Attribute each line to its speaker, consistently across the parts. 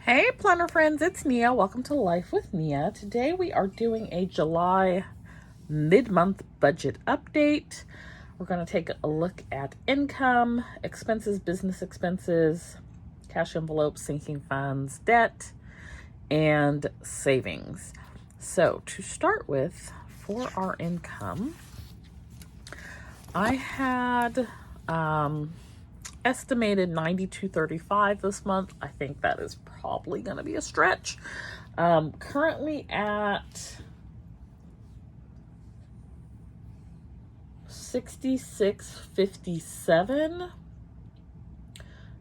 Speaker 1: Hey planner friends, it's Nia. Welcome to Life with Nia. Today we are doing a July mid-month budget update. We're going to take a look at income, expenses, business expenses, cash envelopes, sinking funds, debt, and savings. So to start with, for our income, I had estimated $92.35 this month. I think that is probably going to be a stretch. Currently at $66.57.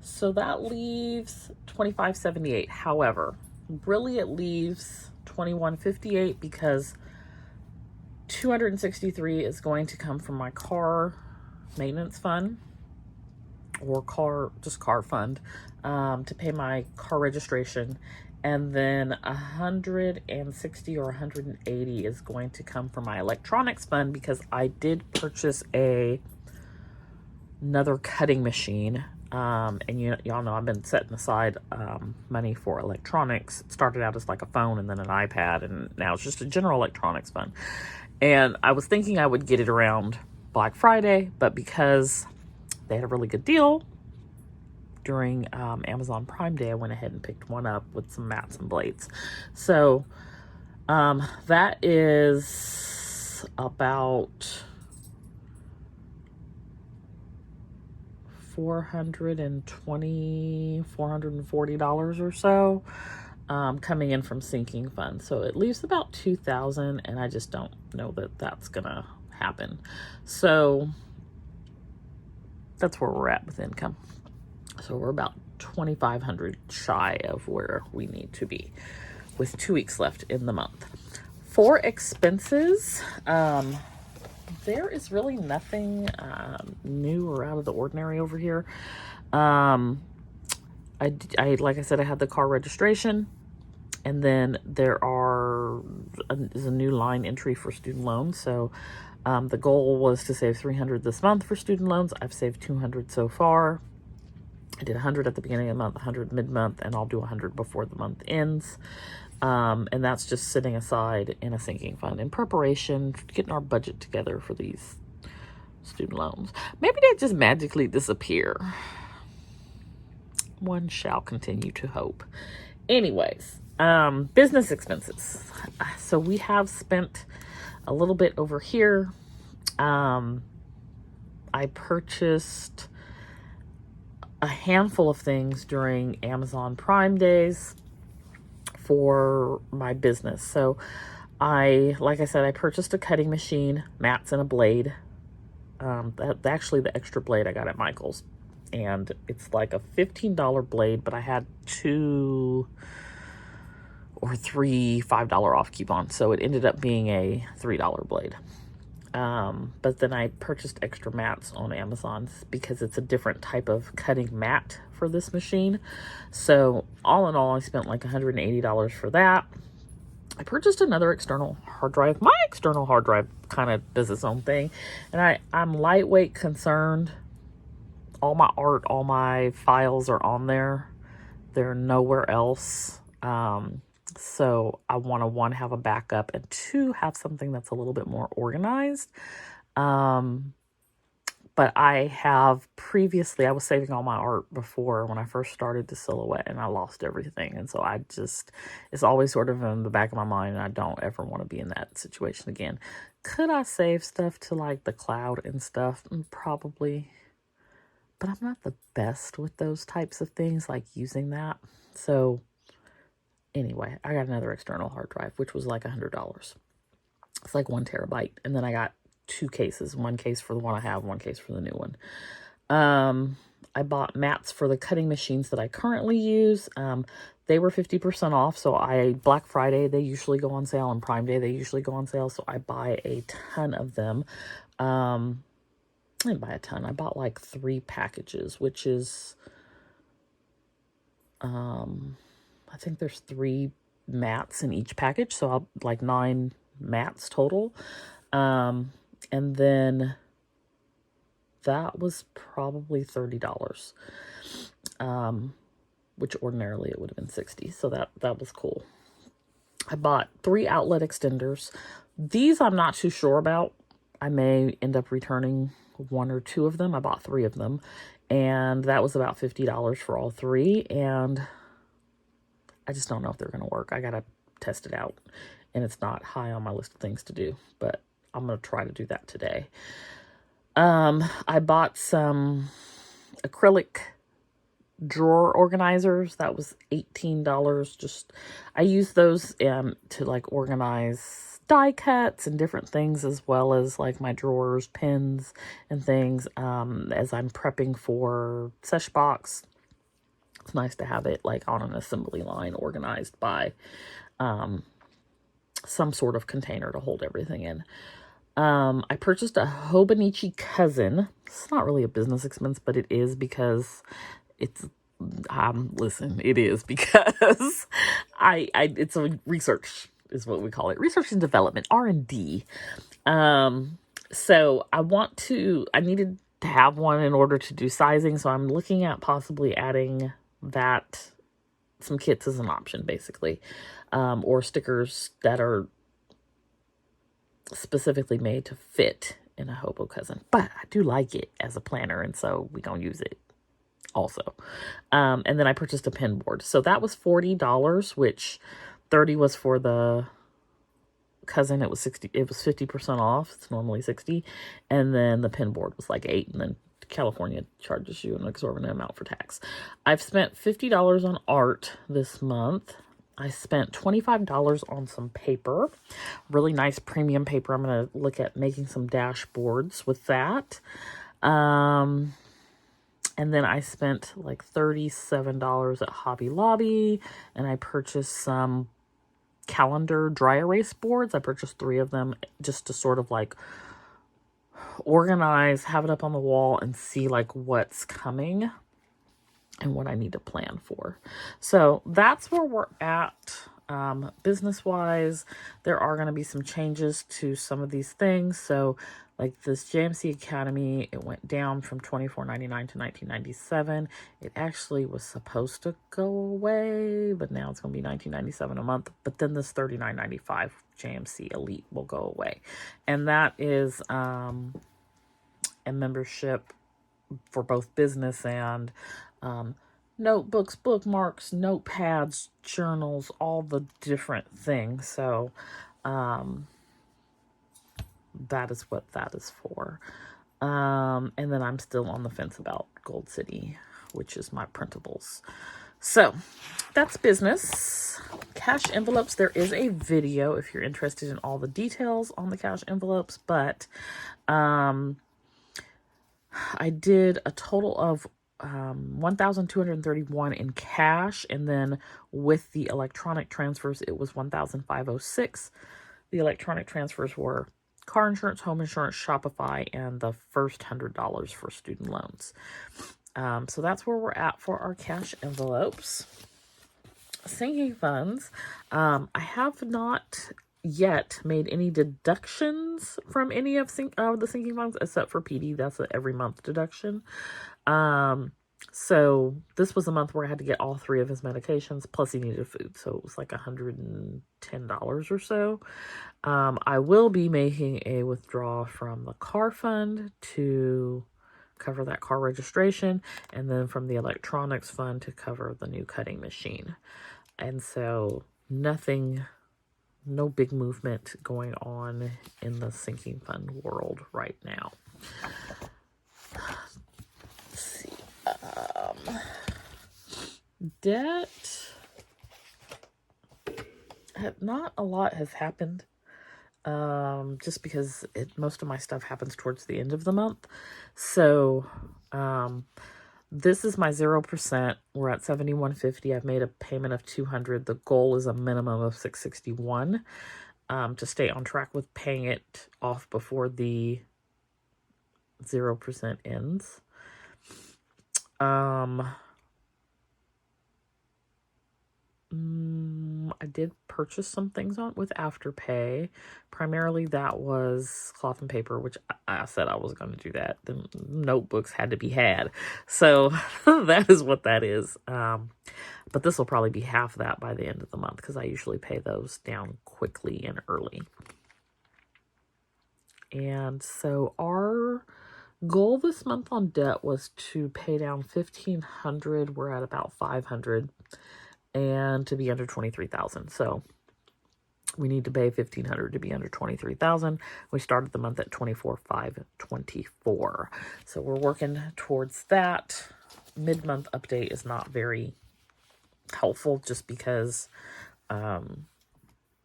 Speaker 1: So that leaves $25.78. However, really it leaves $21.58 because $263 is going to come from my car maintenance fund, or car fund, to pay my car registration, and then 160 or 180 is going to come from my electronics fund because I did purchase another cutting machine. And y'all know I've been setting aside money for electronics. It started out as like a phone and then an iPad, and now it's just a general electronics fund. And I was thinking I would get it around Black Friday, but because they had a really good deal during Amazon Prime Day, I went ahead and picked one up with some mats and blades. So that is about $440 or so coming in from sinking funds. So it leaves about $2,000, and I just don't know that that's gonna happen. So that's where we're at with income. So we're about $2,500 shy of where we need to be, with 2 weeks left in the month. For expenses, there is really nothing new or out of the ordinary over here. I like I said, I had the car registration, and then there is a new line entry for student loans. So the goal was to save $300 this month for student loans. I've saved $200 so far. I did $100 at the beginning of the month, $100 mid-month, and I'll do $100 before the month ends. And that's just sitting aside in a sinking fund in preparation, getting our budget together for these student loans. Maybe they just magically disappear. One shall continue to hope. Anyways, business expenses. So we have spent a little bit over here. I purchased a handful of things during Amazon Prime days for my business. So like I said, I purchased a cutting machine, mats, and a blade. Actually, the extra blade I got at Michael's, and it's like a $15 blade, but I had 2 or 3 $5 off coupons, so it ended up being a $3 blade. But then I purchased extra mats on Amazon because it's a different type of cutting mat for this machine. So all in all, I spent like $180 for that. I purchased another external hard drive. My external hard drive kind of does its own thing, and I'm lightweight concerned. All my art, all my files are on there. They're nowhere else. So I want to, 1, have a backup, and 2, have something that's a little bit more organized. But I was saving all my art before when I first started the silhouette, and I lost everything. And so it's always sort of in the back of my mind, and I don't ever want to be in that situation again. Could I save stuff to like the cloud and stuff? Probably. But I'm not the best with those types of things, like using that. So anyway, I got another external hard drive, which was like $100. It's like 1 terabyte. And then I got 2 cases, 1 case for the one I have, 1 case for the new one. I bought mats for the cutting machines that I currently use. They were 50% off. So Black Friday, they usually go on sale, and Prime Day, they usually go on sale. So I buy a ton of them. I didn't buy a ton. I bought like 3 packages, which is, I think there's 3 mats in each package. So I'll like 9 mats total. And then that was probably $30. which ordinarily it would have been 60. So that was cool. I bought 3 outlet extenders. These I'm not too sure about. I may end up returning 1 or 2 of them. I bought 3 of them, and that was about $50 for all 3. And I just don't know if they're going to work. I got to test it out, and it's not high on my list of things to do, but I'm going to try to do that today. I bought some acrylic drawer organizers. That was $18. I use those to like organize die cuts and different things, as well as like my drawers, pins, and things, as I'm prepping for Sesh Box. It's nice to have it like on an assembly line, organized by some sort of container to hold everything in. I purchased a Hobonichi cousin. It's not really a business expense, but it is because it's, listen, it is because it's a research is what we call it. Research and development, R&D. So I needed to have one in order to do sizing. So I'm looking at possibly adding some kits as an option, basically, or stickers that are specifically made to fit in a hobo cousin. But I do like it as a planner, and so we're going to use it also. And then I purchased a pin board. So that was $40, which $30 was for the cousin. It was 60. It was 50% off. It's normally 60. And then the pin board was like $8. And then California charges you an exorbitant amount for tax. I've spent $50 on art this month. I spent $25 on some paper, really nice premium paper. I'm going to look at making some dashboards with that. And then I spent like $37 at Hobby Lobby, and I purchased some calendar dry erase boards. I purchased 3 of them just to sort of like organize, have it up on the wall, and see like what's coming and what I need to plan for. So that's where we're at. Business-wise, there are going to be some changes to some of these things. So like this JMC Academy, it went down from $24.99 to $19.97. It actually was supposed to go away, but now it's going to be $19.97 a month. But then this $39.95 JMC Elite will go away. And that is a membership for both business and notebooks, bookmarks, notepads, journals, all the different things. So that is what that is for. And then I'm still on the fence about Gold City, which is my printables. So that's business. Cash envelopes, there is a video if you're interested in all the details on the cash envelopes, but I did a total of 1,231 in cash, and then with the electronic transfers, it was 1,506. The electronic transfers were car insurance, home insurance, Shopify, and the first $100 for student loans. So that's where we're at for our cash envelopes. Sinking funds, I have not yet made any deductions from any of the sinking funds except for PD. That's an every month deduction. So this was a month where I had to get all 3 of his medications, plus he needed food. So it was like $110 or so. I will be making a withdrawal from the car fund to cover that car registration, and then from the electronics fund to cover the new cutting machine. And so no big movement going on in the sinking fund world right now. Let's see. Debt. Not a lot has happened. Just because most of my stuff happens towards the end of the month. So, this is my 0%. We're at 7,150. I've made a payment of 200. The goal is a minimum of 661, to stay on track with paying it off before the 0% ends. I did purchase some things on with Afterpay. Primarily that was cloth and paper, which I said I was going to do that. The notebooks had to be had. So that is what that is. But this will probably be half that by the end of the month because I usually pay those down quickly and early. And so our goal this month on debt was to pay down $1,500. We're at about $500, and to be under $23,000. So we need to pay $1,500 to be under $23,000. We started the month at $24,524. So we're working towards that. Mid-month update is not very helpful just because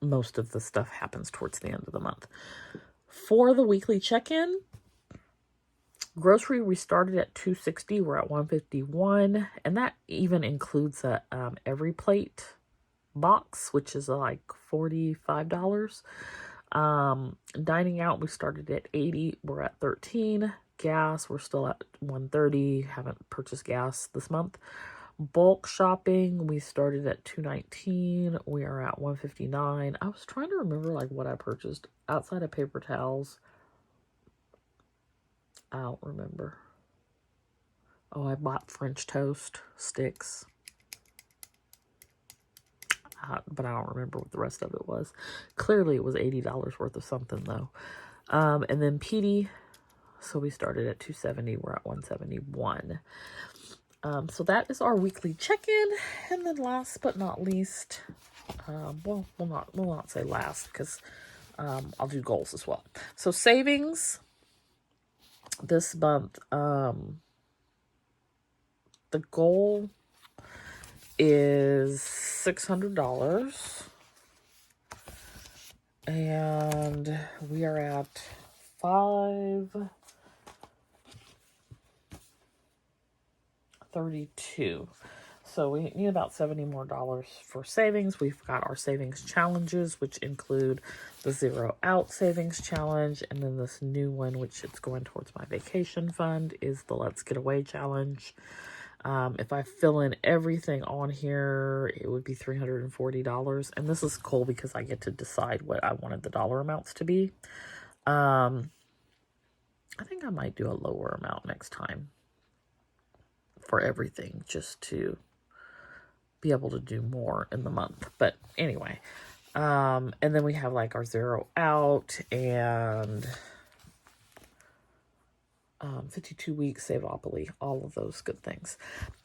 Speaker 1: most of the stuff happens towards the end of the month. For the weekly check-in, grocery, we started at $260. We're at $151, and that even includes a every plate box, which is like $45. Dining out, we started at $80. We're at $13. Gas, we're still at $130. Haven't purchased gas this month. Bulk shopping, we started at $219. We are at $159. I was trying to remember like what I purchased outside of paper towels. I don't remember. Oh, I bought French toast sticks. But I don't remember what the rest of it was. Clearly it was $80 worth of something though. And then PD, so we started at $270. We're at $171. So that is our weekly check-in. And then last but not least, we'll not say last because I'll do goals as well. So savings this month, the goal is $600, and we are at $532. So we need about $70 more for savings. We've got our savings challenges, which include the Zero Out Savings Challenge, and then this new one, which it's going towards my vacation fund, is the Let's Get Away Challenge. If I fill in everything on here, it would be $340. And this is cool because I get to decide what I wanted the dollar amounts to be. I think I might do a lower amount next time for everything just to be able to do more in the month. But anyway, and then we have like our Zero Out and 52 weeks Savopoly, all of those good things.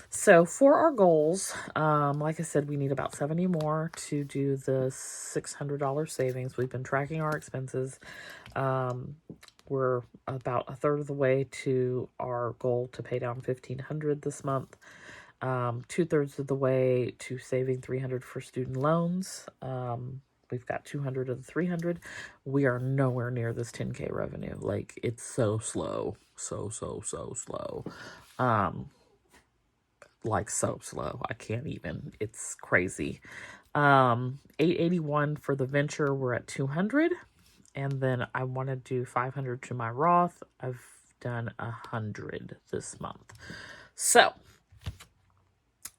Speaker 1: So for our goals, like I said, we need about 70 more to do the $600 savings. We've been tracking our expenses. We're about a third of the way to our goal to pay down $1,500 this month. 2/3 of the way to saving $300 for student loans. We've got 200 of the 300. We are nowhere near this 10K revenue. Like, it's so slow. So slow. Like, so slow. I can't even. It's crazy. 881 for the venture. We're at 200. And then I want to do 500 to my Roth. I've done 100 this month. So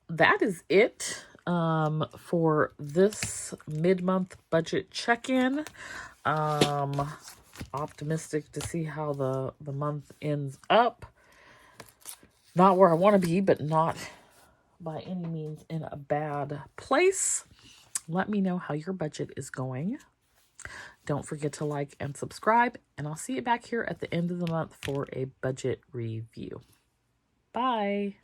Speaker 1: that is it for this mid-month budget check-in. Optimistic to see how the month ends up. Not where I want to be, but not by any means in a bad place. Let me know how your budget is going. Don't forget to like and subscribe, and I'll see you back here at the end of the month for a budget review. Bye.